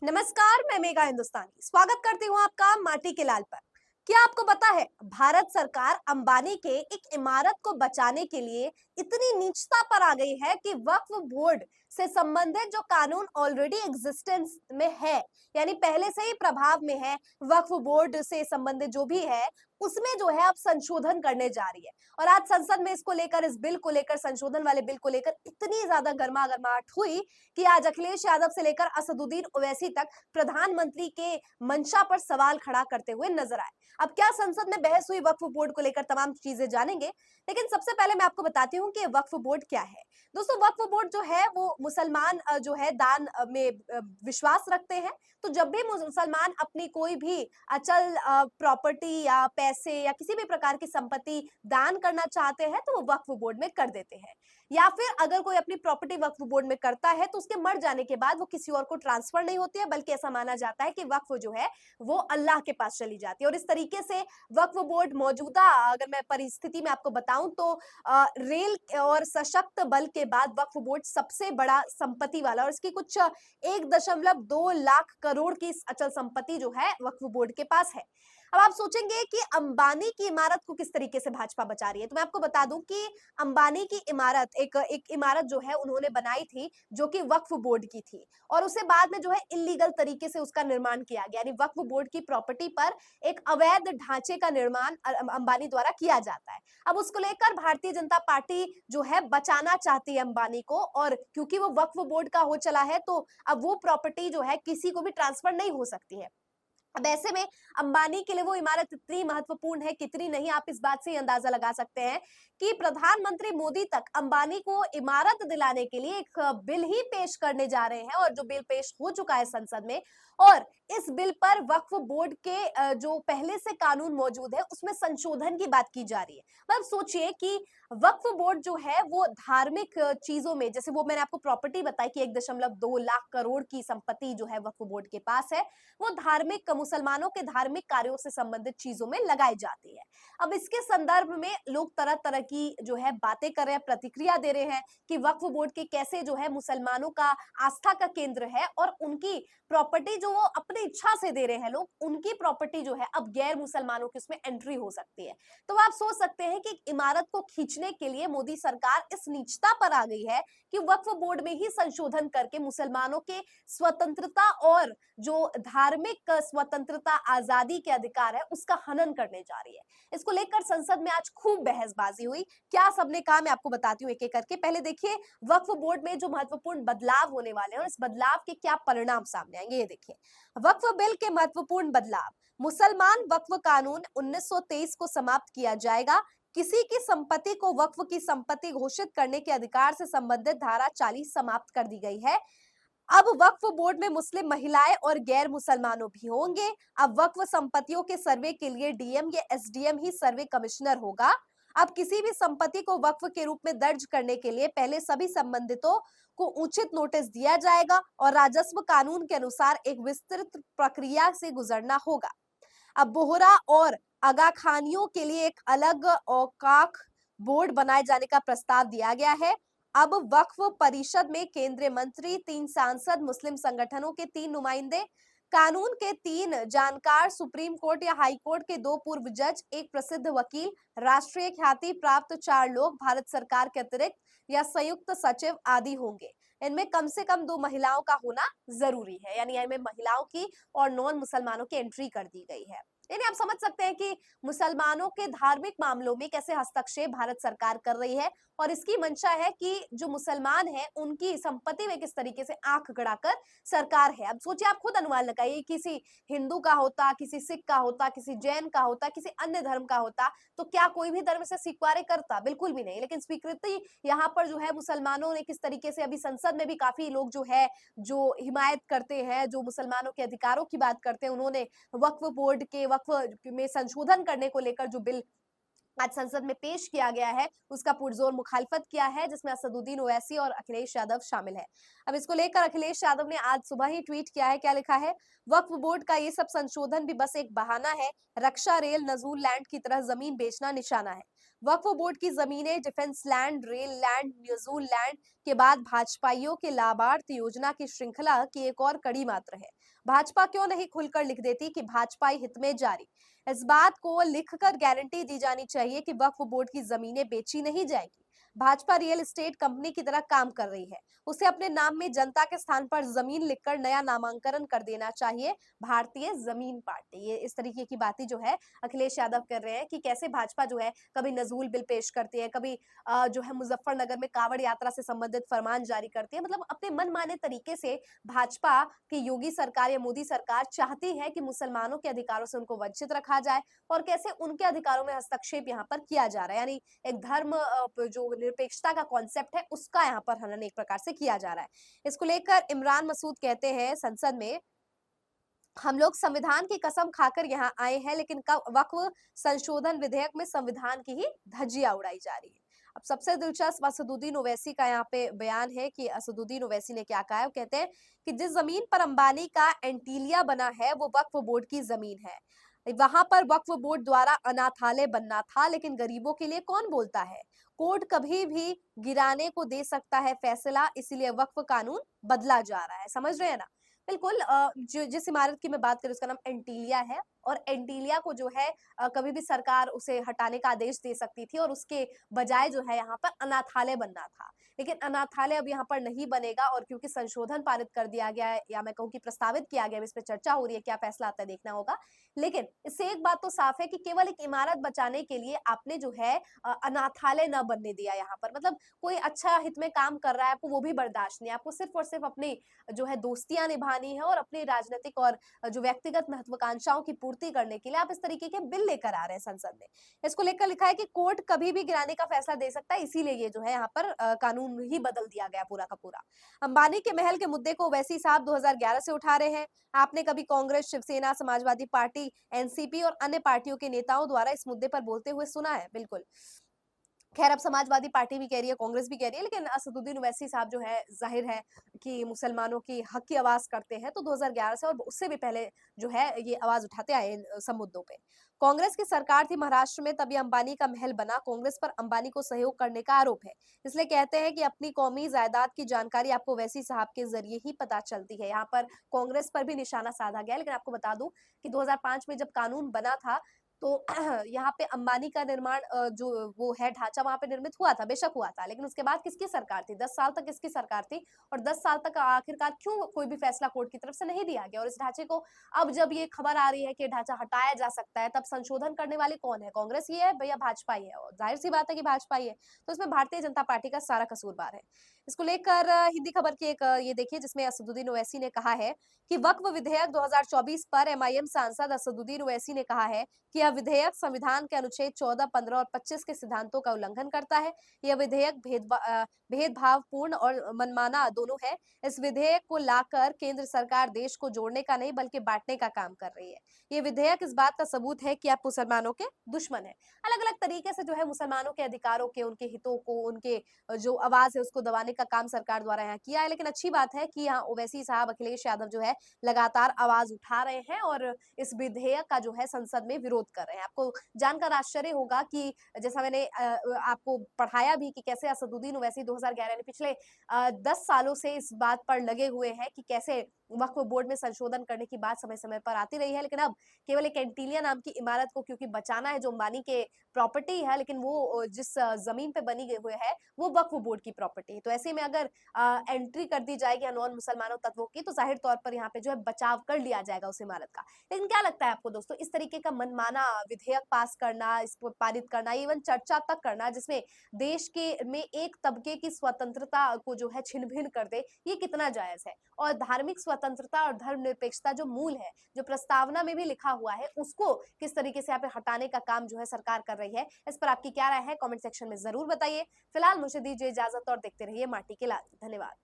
नमस्कार, मैं मेघा हिंदुस्तानी स्वागत करती हूँ आपका माटी के लाल पर। क्या आपको पता है भारत सरकार अंबानी के एक इमारत को बचाने के लिए इतनी नीचता पर आ गई है कि वक्फ बोर्ड से संबंधित जो कानून ऑलरेडी एग्जिस्टेंस में है, यानी पहले से ही प्रभाव में है, वक्फ बोर्ड से संबंधित जो भी है उसमें जो है अब संशोधन करने जा रही है। और आज संसद में इसको लेकर, इस बिल को लेकर, संशोधन वाले बिल को लेकर इतनी ज्यादा गर्मा गर्माहट हुई कि आज अखिलेश यादव से लेकर असदुद्दीन ओवैसी तक प्रधानमंत्री के मंशा पर सवाल खड़ा करते हुए नजर आए। अब क्या संसद में बहस हुई वक्फ बोर्ड को लेकर, तमाम चीजें जानेंगे। लेकिन सबसे पहले मैं आपको बताती हूँ कि वक्फ बोर्ड क्या है। दोस्तों, वक्फ बोर्ड जो है वो मुसलमान जो है दान में विश्वास रखते हैं। तो जब भी मुसलमान अपनी कोई भी अचल प्रॉपर्टी या पैसे या किसी भी प्रकार की संपत्ति दान करना चाहते हैं तो वो वक्फ बोर्ड में कर देते हैं। या फिर अगर कोई अपनी प्रॉपर्टी वक्फ बोर्ड में करता है तो उसके मर जाने के बाद वो किसी और को ट्रांसफर नहीं होती है, बल्कि ऐसा माना जाता है कि वक्फ जो है वो अल्लाह के पास चली जाती है। और इस तरीके से वक्फ बोर्ड मौजूदा, अगर मैं परिस्थिति में आपको बताऊं तो रेल और सशक्त बल के बाद वक्फ बोर्ड सबसे बड़ा संपत्ति वाला, और इसकी कुछ 1.2 लाख करोड़ की अचल संपत्ति जो है वक्फ बोर्ड के पास है। अब आप सोचेंगे कि अंबानी की इमारत को किस तरीके से भाजपा बचा रही है, तो मैं आपको बता दूं कि अंबानी की इमारत एक इमारत जो है उन्होंने बनाई थी, जो कि वक्फ बोर्ड की थी, और उसे बाद में जो है इलीगल तरीके से उसका निर्माण किया गया, यानी वक्फ बोर्ड की प्रॉपर्टी पर एक अवैध ढांचे का निर्माण अंबानी द्वारा किया जाता है। अब उसको लेकर भारतीय जनता पार्टी जो है बचाना चाहती है अंबानी को, और क्योंकि वो वक्फ बोर्ड का हो चला है तो अब वो प्रॉपर्टी जो है किसी को भी ट्रांसफर नहीं हो सकती है। अब ऐसे में अंबानी के लिए वो इमारत इतनी महत्वपूर्ण है, कितनी नहीं, आप इस बात से ही अंदाजा लगा सकते हैं कि प्रधानमंत्री मोदी तक अंबानी को इमारत दिलाने के लिए एक बिल ही पेश करने जा रहे हैं, और जो बिल पेश हो चुका है संसद में। और इस बिल पर वक्फ बोर्ड के जो पहले से कानून मौजूद है उसमें संशोधन की बात की जा रही है। मतलब सोचिए कि वक्फ बोर्ड जो है वो धार्मिक चीजों में, जैसे वो मैंने आपको प्रॉपर्टी बताई कि 1.2 लाख करोड़ की संपत्ति जो है वक्फ बोर्ड के पास है, वो धार्मिक, मुसलमानों के धार्मिक कार्यों से संबंधित चीजों में लगाई जाती है। अब इसके संदर्भ में लोग तरह तरह की जो है बातें कर रहे हैं, प्रतिक्रिया दे रहे हैं कि वक्फ बोर्ड के कैसे जो है मुसलमानों का आस्था का केंद्र है, और उनकी प्रॉपर्टी जो वो अपनी इच्छा से दे रहे हैं लोग, उनकी प्रॉपर्टी जो है अब गैर मुसलमानों की उसमें एंट्री हो सकती है। तो आप सोच सकते हैं कि इमारत को खींचने के लिए मोदी सरकार इस नीचता पर आ गई है कि वक्फ बोर्ड में ही संशोधन करके मुसलमानों के स्वतंत्रता और जो धार्मिक स्वतंत्रता, आजादी के अधिकार है, उसका हनन करने जा रही है। इसको लेकर संसद में आज खूब बहसबाजी हुई। क्या सबने कहा, मैं आपको बताती हूँ एक एक करके। पहले देखिए वक्फ बोर्ड में जो महत्वपूर्ण बदलाव होने वाले हैं और इस बदलाव के क्या परिणाम सामने आएंगे, ये देखिए। वक्फ बिल के महत्वपूर्ण बदलाव। मुसलमान वक्फ कानून 1923 को समाप्त किया जाएगा। किसी की संपत्ति को वक्फ की संपत्ति घोषित करने के अधिकार से संबंधित धारा 40 समाप्त कर दी गई है। अब वक्फ बोर्ड में मुस्लिम महिलाएं और गैर मुसलमानों भी होंगे। अब वक्फ संपत्तियों के सर्वे के लिए डीएम या एसडीएम ही सर्वे कमिश्नर होगा। अब किसी भी संपत्ति को वक्फ के रूप में दर्ज करने के लिए पहले सभी संबंधितों को उचित नोटिस दिया जाएगा और राजस्व कानून के अनुसार एक विस्तृत प्रक्रिया से गुजरना होगा। अब बोहरा और आगाखानियों के लिए एक अलग औकाक बोर्ड बनाए जाने का प्रस्ताव दिया गया है। अब वक्फ परिषद में केंद्रीय मंत्री, 3 सांसद, मुस्लिम संगठनों के 3 नुमाइंदे, कानून के 3 जानकार, सुप्रीम कोर्ट या हाई कोर्ट के 2 पूर्व जज, एक प्रसिद्ध वकील, राष्ट्रीय ख्याति प्राप्त 4 लोग, भारत सरकार के अतिरिक्त या संयुक्त सचिव आदि होंगे। इनमें कम से कम 2 महिलाओं का होना जरूरी है, यानी इनमें महिलाओं की और नॉन मुसलमानों की एंट्री कर दी गई है। यानी आप समझ सकते हैं कि मुसलमानों के धार्मिक मामलों में कैसे हस्तक्षेप भारत सरकार कर रही है, और इसकी मंशा है कि जो मुसलमान हैं उनकी संपत्ति में किस तरीके से आंख गड़ाकर सरकार है। अब सोचिए, आप खुद अनुमान लगाइए, किसी हिंदू का होता, किसी सिख का होता, किसी जैन का होता, किसी अन्य धर्म का होता, तो क्या कोई भी धर्म से स्वीकार्य करता? बिल्कुल भी नहीं। लेकिन स्वीकृति यहाँ पर जो है मुसलमानों ने किस तरीके से, अभी संसद में भी काफी लोग जो है जो हिमायत करते हैं, जो मुसलमानों के अधिकारों की बात करते हैं, उन्होंने वक्फ बोर्ड के वक्फ में संशोधन करने को लेकर जो बिल आज संसद में पेश किया गया है उसका पुरजोर मुखालफत किया है, जिसमें असदुद्दीन ओवैसी और अखिलेश यादव शामिल है। अब इसको लेकर अखिलेश यादव ने आज सुबह ही ट्वीट किया है। क्या लिखा है? वक्फ बोर्ड का ये सब संशोधन भी बस एक बहाना है। रक्षा, रेल, नजूल लैंड की तरह जमीन बेचना निशाना है। वक्फ बोर्ड की जमीनें डिफेंस लैंड, रेल लैंड, नजूल लैंड के बाद भाजपाइयों के लाभार्थ योजना की श्रृंखला की एक और कड़ी मात्र है। भाजपा क्यों नहीं खुलकर लिख देती कि भाजपाई हित में जारी। इस बात को लिखकर गारंटी दी जानी चाहिए कि वक्फ बोर्ड की जमीनें बेची नहीं जाएंगी। भाजपा रियल एस्टेट कंपनी की तरह काम कर रही है। उसे अपने नाम में जनता के स्थान पर जमीन लिखकर नया नामांकन कर देना चाहिए, भारतीय जमीन पार्टी। ये इस तरीके की बातें जो है अखिलेश यादव कर रहे हैं कि कैसे भाजपा जो है कभी नजूल बिल पेश करती है, कभी जो है मुजफ्फरनगर में कांवड़ यात्रा से संबंधित फरमान जारी करती है। मतलब अपने मनमाने तरीके से भाजपा की योगी सरकार या मोदी सरकार चाहती है कि मुसलमानों के अधिकारों से उनको वंचित रखा जाए और कैसे उनके अधिकारों में हस्तक्षेप यहाँ पर किया जा रहा है। यानी एक धर्म जो निरपेक्षता का कॉन्सेप्ट है उसका यहाँ पर हनन एक प्रकार से किया जा रहा है। इसको लेकर इमरान मसूद कहते हैं संसद में, हम लोग संविधान की कसम खाकर यहाँ आए हैं, लेकिन वक्फ संशोधन विधेयक में संविधान की ही धज्जियां उड़ाई जा रही है। अब सबसे दिलचस्प असदुद्दीन ओवैसी का यहाँ पे बयान है कि असदुद्दीन ओवैसी ने क्या कहा है। वो कहते हैं कि जिस जमीन पर अंबानी का एंटीलिया बना है वो वक्फ बोर्ड की जमीन है। वहां पर वक्फ बोर्ड द्वारा अनाथालय बनना था, लेकिन गरीबों के लिए कौन बोलता है। कोर्ट कभी भी गिराने को दे सकता है फैसला, इसीलिए वक्फ कानून बदला जा रहा है। समझ रहे हैं ना। बिल्कुल जिस इमारत की मैं बात करूं उसका नाम एंटीलिया है, और एंटीलिया को जो है कभी भी सरकार उसे हटाने का आदेश दे सकती थी और उसके बजाय जो है यहाँ पर अनाथालय बनना था। लेकिन अनाथालय अब यहाँ पर नहीं बनेगा, और क्योंकि संशोधन पारित कर दिया गया है, या मैं कहूँ कि प्रस्तावित किया गया है, इस पर चर्चा हो रही है, क्या फैसला आता है देखना होगा। लेकिन इससे एक बात तो साफ है कि केवल एक इमारत बचाने के लिए आपने जो है अनाथालय न बनने दिया यहाँ पर। मतलब कोई अच्छा हित में काम कर रहा है, आपको वो भी बर्दाश्त नहीं है। आपको सिर्फ और सिर्फ अपनी जो है दोस्तियां निभानी है और अपनी राजनीतिक और जो व्यक्तिगत महत्वाकांक्षाओं की पूर्ति करने के लिए आप इस तरीके के बिल लेकर आ रहे हैं संसद में। इसको लेकर लिखा है कि कोर्ट कभी भी गिराने का फैसला दे सकता है, इसीलिए ये जो है यहाँ पर कानून ही बदल दिया गया पूरा का पूरा। अंबानी के महल के मुद्दे को ओवैसी साहब 2011 से उठा रहे हैं। आपने कभी कांग्रेस, शिवसेना, समाजवादी पार्टी, एनसीपी और अन्य पार्टियों के नेताओं द्वारा इस मुद्दे पर बोलते हुए सुना है। बिल्कुल। खैर अब समाजवादी पार्टी भी कह रही है, कांग्रेस भी कह रही है, लेकिन असदुद्दीन ओवैसी साहब जो है जाहिर है कि मुसलमानों की हक की आवाज करते हैं, तो 2011 से और उससे भी पहले जो है ये आवाज उठाते आए इन सब मुद्दों पे। कांग्रेस की सरकार थी महाराष्ट्र में, तभी अंबानी का महल बना। कांग्रेस पर अंबानी को सहयोग करने का आरोप है, इसलिए कहते हैं कि अपनी कौमी जायदाद की जानकारी आपको ओवैसी साहब के जरिए ही पता चलती है। यहाँ पर कांग्रेस पर भी निशाना साधा गया। लेकिन आपको बता दूं कि 2005 में जब कानून बना था तो यहाँ पे अंबानी का निर्माण जो वो है ढांचा वहां पे निर्मित हुआ था, बेशक हुआ था, लेकिन उसके बाद किसकी सरकार थी, 10 साल तक किसकी सरकार थी, और 10 साल तक आखिरकार क्यों कोई भी फैसला कोर्ट की तरफ से नहीं दिया गया। और इस ढांचे को अब जब ये खबर आ रही है कि ढांचा हटाया जा सकता है, तब संशोधन करने वाले कौन है, कांग्रेस ही है भैया, भाजपा ही है, और जाहिर सी बात है कि भाजपा ही है। तो इसमें भारतीय जनता पार्टी का सारा कसूरवार है। इसको लेकर हिंदी खबर की एक ये देखिए, जिसमें असदुद्दीन ओवैसी ने कहा है कि वक्फ विधेयक 2024 पर एमआईएम सांसद असदुद्दीन ओवैसी ने कहा है कि यह विधेयक संविधान के अनुच्छेद 14, 15 और 25 के सिद्धांतों का उल्लंघन करता है। यह विधेयक भेदभावपूर्ण और मनमाना दोनों है। इस विधेयक को लाकर केंद्र सरकार देश को जोड़ने का नहीं बल्कि बांटने का काम कर रही है। ये विधेयक इस बात का सबूत है कि आप मुसलमानों के दुश्मन है। अलग अलग तरीके से जो है मुसलमानों के अधिकारों के, उनके हितों को, उनके जो आवाज है उसको दबाने का काम सरकार द्वारा यहाँ किया है। लेकिन अच्छी बात है कि यहाँ ओवैसी साहब, अखिलेश यादव जो है लगातार आवाज उठा रहे हैं और इस विधेयक का जो है संसद में विरोध कर रहे हैं। आपको जानकर आश्चर्य होगा कि जैसा मैंने आपको पढ़ाया भी कि कैसे असदुद्दीन ओवैसी 2011 में पिछले 10 सालों से इस बात पर लगे हुए हैं कि कैसे वक्फ बोर्ड में संशोधन करने की बात समय समय पर आती रही है। लेकिन अब केवल एक एंटीलिया नाम की इमारत को क्योंकि बचाना है, जो अंबानी के प्रॉपर्टी है, लेकिन वो जिस जमीन पे बनी हुई है वो वक्फ बोर्ड की प्रॉपर्टी है। तो ऐसे में अगर एंट्री कर दी जाएगी अनोन मुसलमानों तत्वों की, तो जाहिर तौर पर यहाँ पे जो है बचाव कर लिया जाएगा उस इमारत का। लेकिन क्या लगता है आपको दोस्तों, इस तरीके का मनमाना विधेयक पास करना, इसको पारित करना, इवन चर्चा तक करना, जिसमें देश के में एक तबके की स्वतंत्रता को जो है छिन भिन कर दे, ये कितना जायज है। और धार्मिक स्वतंत्रता और धर्मनिरपेक्षता जो मूल है, जो प्रस्तावना में भी लिखा हुआ है, उसको किस तरीके से यहाँ पे हटाने का काम जो है सरकार कर रही है। इस पर आपकी क्या राय है, कमेंट सेक्शन में जरूर बताइए। फिलहाल मुझे दीजिए इजाजत और देखते रहिए माटी के लाल। धन्यवाद।